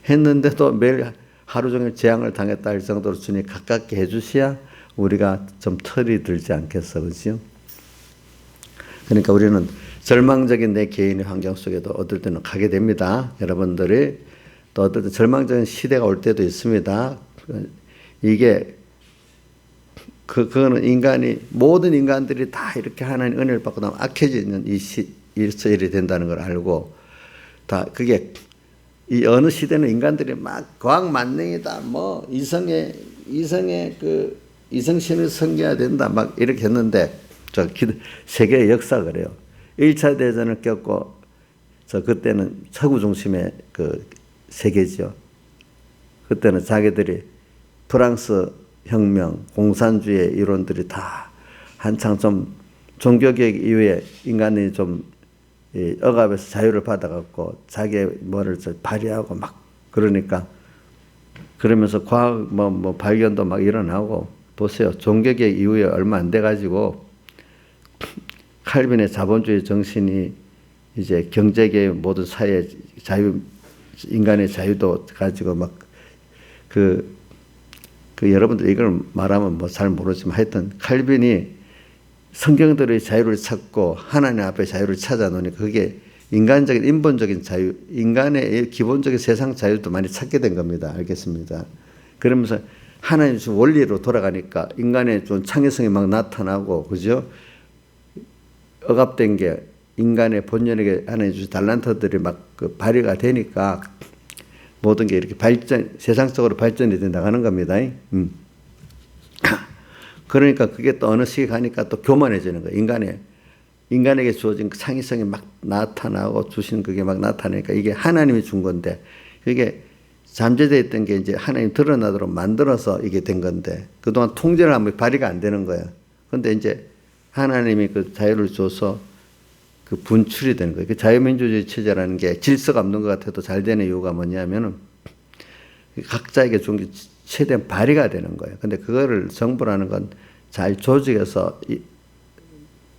했는데도 매일 하루 종일 재앙을 당했다 할 정도로 주님이 가깝게 해주셔야 우리가 좀 털이 들지 않겠어. 그죠? 그러니까 우리는 절망적인 내 개인의 환경 속에도 어떨 때는 가게 됩니다. 여러분들이 또 어떨 때 절망적인 시대가 올 때도 있습니다. 이게 그거는 모든 인간들이 다 이렇게 하나님 은혜를 받고 나면 악해지는 일이 된다는 걸 알고, 다 그게 이 어느 시대는 인간들이 막 과학 만능이다, 뭐 이성신을 섬겨야 된다, 막 이렇게 했는데, 세계의 역사 그래요. 1차 대전을 겪고, 그때는 서구 중심의 그 세계죠. 그때는 자기들이 프랑스 혁명, 공산주의 이론들이 다 한창 좀 종교개혁 이후에 인간이 좀 억압에서 자유를 받아갖고 자기의 뭐를 발휘하고 막 그러면서 과학 발견도 막 일어나고, 보세요. 종교개혁 이후에 얼마 안 돼가지고 칼빈의 자본주의 정신이 이제 경제계의 모든 사회 자유, 인간의 자유도 가지고 막 여러분들 이걸 말하면 뭐 잘 모르지만 하여튼 칼빈이 성경들의 자유를 찾고 하나님 앞에 자유를 찾아 놓으니까 그게 인간적인 인본적인 자유, 인간의 기본적인 세상 자유도 많이 찾게 된 겁니다. 알겠습니다. 그러면서 하나님 주신 원리로 돌아가니까 인간의 좀 창의성이 막 나타나고, 그죠? 억압된 게 인간의 본연에게 하나님 주신 달란트들이 막 발휘가 되니까 모든 게 이렇게 세상적으로 발전이 돼 나가는 겁니다. 그러니까 그게 또 어느 시기 가니까 또 교만해지는 거예요. 인간에게 주어진 창의성이 막 나타나고 주신 그게 막 나타나니까 이게 하나님이 준 건데, 이게 잠재되어 있던 게 이제 하나님 드러나도록 만들어서 이게 된 건데, 그동안 통제를 하면 발휘가 안 되는 거예요. 근데 이제 하나님이 그 자유를 줘서 그 분출이 되는 거예요. 그 자유민주주의 체제라는 게 질서가 없는 것 같아도 잘 되는 이유가 뭐냐면은 각자에게 준 게 최대한 발휘가 되는 거예요. 근데 그거를 정부라는 건 잘 조직해서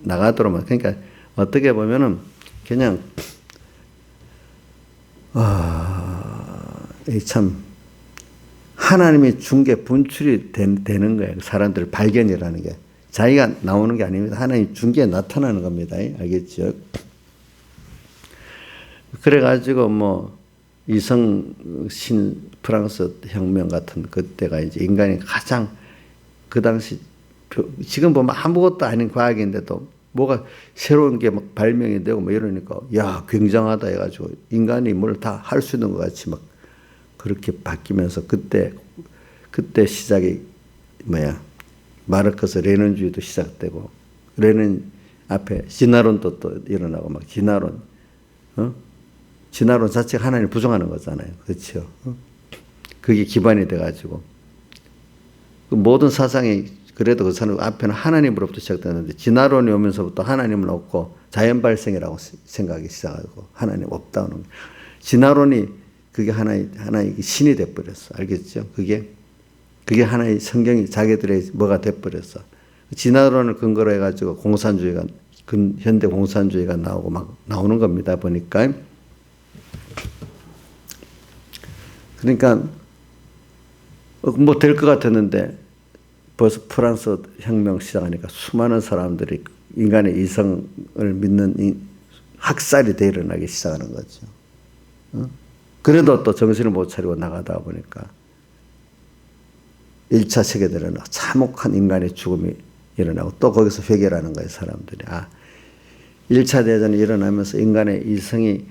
나가도록, 그러니까 어떻게 보면은 그냥 참 하나님이 준 게 분출이 되는 거예요. 사람들 발견이라는 게. 자기가 나오는 게 아닙니다. 하나님 준 게 나타나는 겁니다. 알겠죠? 그래가지고 뭐 이성신 프랑스 혁명 같은 그때가 이제 인간이 가장 그 당시, 지금 보면 아무것도 아닌 과학인데도 뭐가 새로운 게 막 발명이 되고 뭐 이러니까 야, 굉장하다 해가지고 인간이 뭘 다 할 수 있는 것 같이 막 그렇게 바뀌면서 그때 시작이 마르크스 레닌주의도 시작되고, 레닌 앞에 진화론도 또 일어나고 막 진화론 자체가 하나님을 부정하는 거잖아요. 그렇죠? 그게 기반이 돼가지고 그 모든 사상이, 그래도 그 사람 앞에는 하나님으로부터 시작되는데 진화론이 오면서부터 하나님은 없고 자연 발생이라고 생각하기 시작하고 하나님 없다는 거예요. 진화론이 그게 하나의 신이 돼버렸어. 알겠죠? 그게 하나의 성경이 자기들의 뭐가 돼버렸어. 진화론을 근거로 해가지고 현대 공산주의가 나오고 막 나오는 겁니다. 보니까. 그러니까 뭐 될 것 같았는데 벌써 프랑스 혁명 시작하니까 수많은 사람들이 인간의 이성을 믿는 학살이 돼 일어나기 시작하는 거죠. 그래도 또 정신을 못 차리고 나가다 보니까 1차 세계대전은 참혹한 인간의 죽음이 일어나고 또 거기서 회개라는 거예요, 사람들이. 1차 대전이 일어나면서 인간의 이성이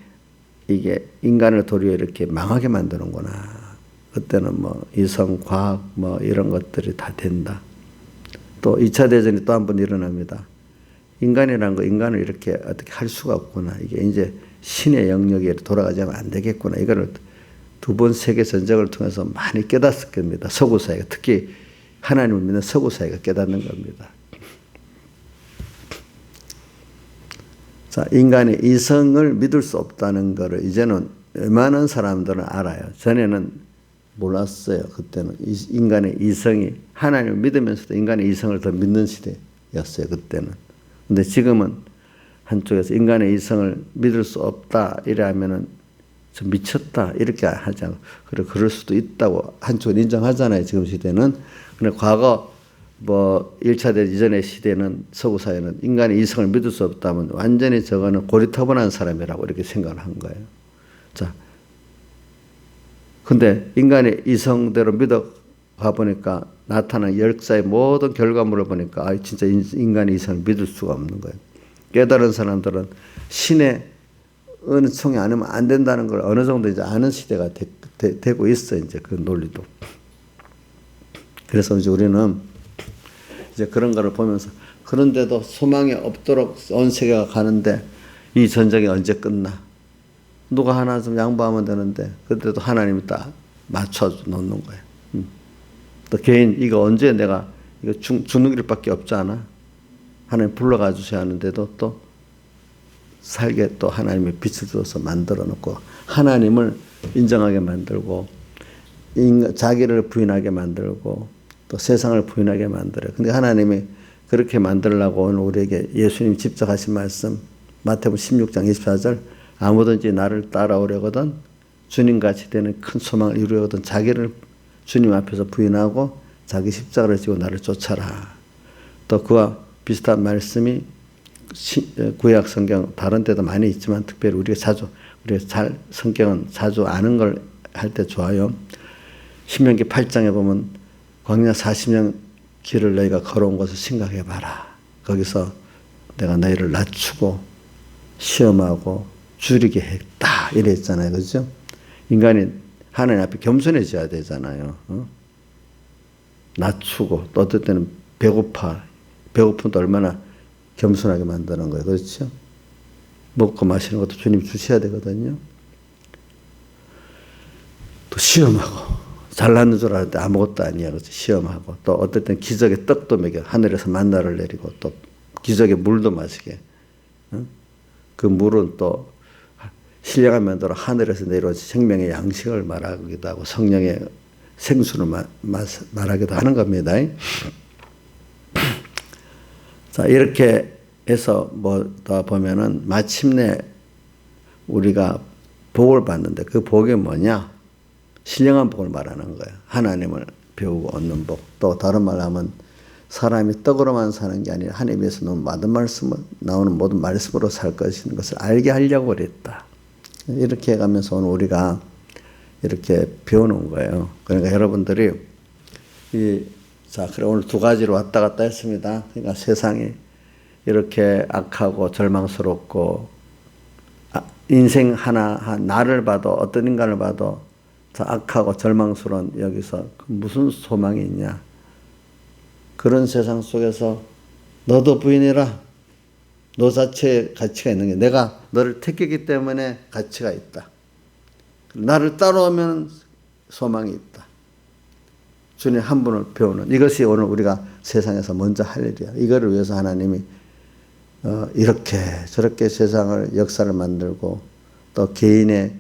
이게 인간을 도리어 이렇게 망하게 만드는구나. 그때는 뭐 이성, 과학 뭐 이런 것들이 다 된다. 또 2차 대전이 또 한 번 일어납니다. 인간이라는 거 인간을 이렇게 어떻게 할 수가 없구나. 이게 이제 신의 영역에 돌아가자면 안 되겠구나. 이거를 두 번 세계 전쟁을 통해서 많이 깨닫을 겁니다. 서구 사회가 특히 하나님을 믿는 서구 사회가 깨닫는 겁니다. 자, 인간의 이성을 믿을 수 없다는 것을 이제는 웬만한 사람들은 알아요. 전에는 몰랐어요. 그때는 인간의 이성이 하나님을 믿으면서도 인간의 이성을 더 믿는 시대였어요. 그때는. 근데 지금은 한쪽에서 인간의 이성을 믿을 수 없다 이래하면은 좀 미쳤다 이렇게 하자고 그럴 수도 있다고 한쪽은 인정하잖아요. 지금 시대는. 근데 과거 뭐 1차 대전 이전의 시대는 서구 사회는 인간의 이성을 믿을 수 없다면 완전히 저거는 고리타분한 사람이라고 이렇게 생각을 한 거예요. 자, 근데 인간의 이성대로 믿어가 보니까 나타난 역사의 모든 결과물을 보니까 진짜 인간의 이성을 믿을 수가 없는 거예요. 깨달은 사람들은 신의 은총이 아니면 안 된다는 걸 어느 정도 이제 아는 시대가 되고 있어, 이제 그 논리도. 그래서 이제 우리는 이제 그런 거를 보면서 그런데도 소망이 없도록 온 세계가 가는데 이 전쟁이 언제 끝나? 누가 하나 좀 양보하면 되는데 그때도 하나님이 딱 맞춰 놓는 거예요. 또 개인 이거 언제 내가 이거 죽는 길밖에 없지 않아? 하나님 불러가 주셔야 하는데도 또 살게 또 하나님의 빛을 줘서 만들어 놓고 하나님을 인정하게 만들고 자기를 부인하게 만들고 또 세상을 부인하게 만들어요. 근데 하나님이 그렇게 만들려고 오늘 우리에게 예수님이 직접 하신 말씀 마태복음 16장 24절 아무든지 나를 따라오려거든 주님같이 되는 큰 소망을 이루려거든 자기를 주님 앞에서 부인하고 자기 십자가를 지고 나를 쫓아라. 또 그와 비슷한 말씀이 구약 성경 다른 데도 많이 있지만 특별히 우리가 성경은 자주 아는 걸 할 때 좋아요. 신명기 8장에 보면 광야 40년 길을 너희가 걸어온 것을 생각해 봐라. 거기서 내가 너희를 낮추고 시험하고 줄이게 했다. 이래 있잖아요. 그죠? 인간이 하나님 앞에 겸손해져야 되잖아요. 낮추고 또 어떨 때는 배고픈데 얼마나 겸손하게 만드는 거예요. 그렇죠? 먹고 마시는 것도 주님 주셔야 되거든요. 또 시험하고 잘나는 줄 알았는데 아무것도 아니야. 그렇죠? 시험하고 또 어떨 땐 기적의 떡도 먹여 하늘에서 만나를 내리고 또 기적의 물도 마시게. 그 물은 또 신령한 면도로 하늘에서 내려온 생명의 양식을 말하기도 하고 성령의 생수를 말하기도 하는 겁니다. 자, 이렇게 해서 뭐다 보면은 마침내 우리가 복을 받는데 그 복이 뭐냐? 신령한 복을 말하는 거예요. 하나님을 배우고 얻는 복. 또 다른 말로 하면 사람이 떡으로만 사는 게 아니라 하나님에서 나오는 모든 말씀으로 살 것인 것을 알게 하려고 그랬다. 이렇게 해가면서 오늘 우리가 이렇게 배우는 거예요. 그러니까 여러분들이 그래 오늘 두 가지로 왔다 갔다 했습니다. 그러니까 세상이 이렇게 악하고 절망스럽고 인생 나를 봐도 어떤 인간을 봐도 악하고 절망스러운 여기서 무슨 소망이 있냐. 그런 세상 속에서 너도 부인해라. 너 자체의 가치가 있는 게 내가 너를 택했기 때문에 가치가 있다. 나를 따라오면 소망이 있다. 주님 한 분을 배우는 이것이 오늘 우리가 세상에서 먼저 할 일이야. 이거를 위해서 하나님이 이렇게 저렇게 세상을 역사를 만들고 또 개인의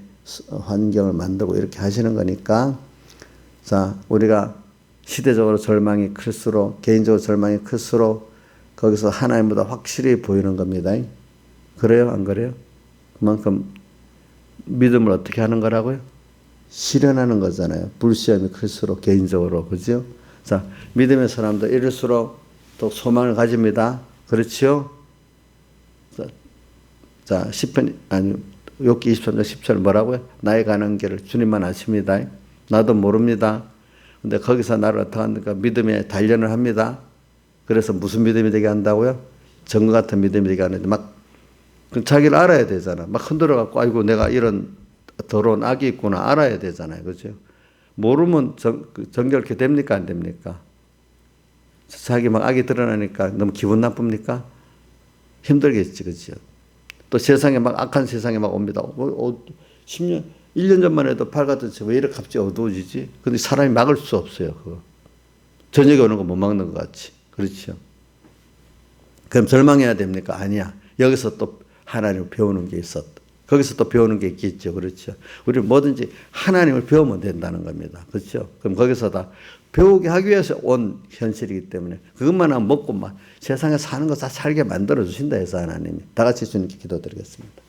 환경을 만들고 이렇게 하시는 거니까 자 우리가 시대적으로 절망이 클수록 개인적으로 절망이 클수록 거기서 하나님보다 확실히 보이는 겁니다. 그래요? 안 그래요? 그만큼 믿음을 어떻게 하는 거라고요? 실현하는 거잖아요. 불시험이 클수록 개인적으로. 그죠? 자, 믿음의 사람도 이럴수록 또 소망을 가집니다. 그렇지요? 자, 10편, 욥기 23장 10절 뭐라고요? 나의 가는 길을 주님만 아십니다. 나도 모릅니다. 근데 거기서 나를 어떻게 합니까? 믿음의 단련을 합니다. 그래서 무슨 믿음이 되게 한다고요? 정과 같은 믿음이 되게 하는데 막 자기를 알아야 되잖아. 막 흔들어 갖고 아이고 내가 이런 더러운 악이 있구나 알아야 되잖아요. 그죠? 모르면 정결케 됩니까? 안 됩니까? 자기 막 악이 드러나니까 너무 기분 나쁩니까? 힘들겠지. 그죠? 또 세상에 막 악한 세상에 막 옵니다. 10년, 1년 전만 해도 밝았던 왜 이렇게 갑자기 어두워지지? 근데 사람이 막을 수 없어요. 그거. 저녁에 오는 거 못 막는 것 같이. 그렇죠? 그럼 절망해야 됩니까? 아니야. 여기서 또 하나님을 배우는 게 있었다. 거기서 또 배우는 게 있겠죠. 그렇죠? 우리 뭐든지 하나님을 배우면 된다는 겁니다. 그렇죠? 그럼 거기서 다 배우게 하기 위해서 온 현실이기 때문에 그것만 하면 먹고 막 세상에 사는 거 다 살게 만들어 주신다 해서 하나님이 다 같이 주님께 기도드리겠습니다.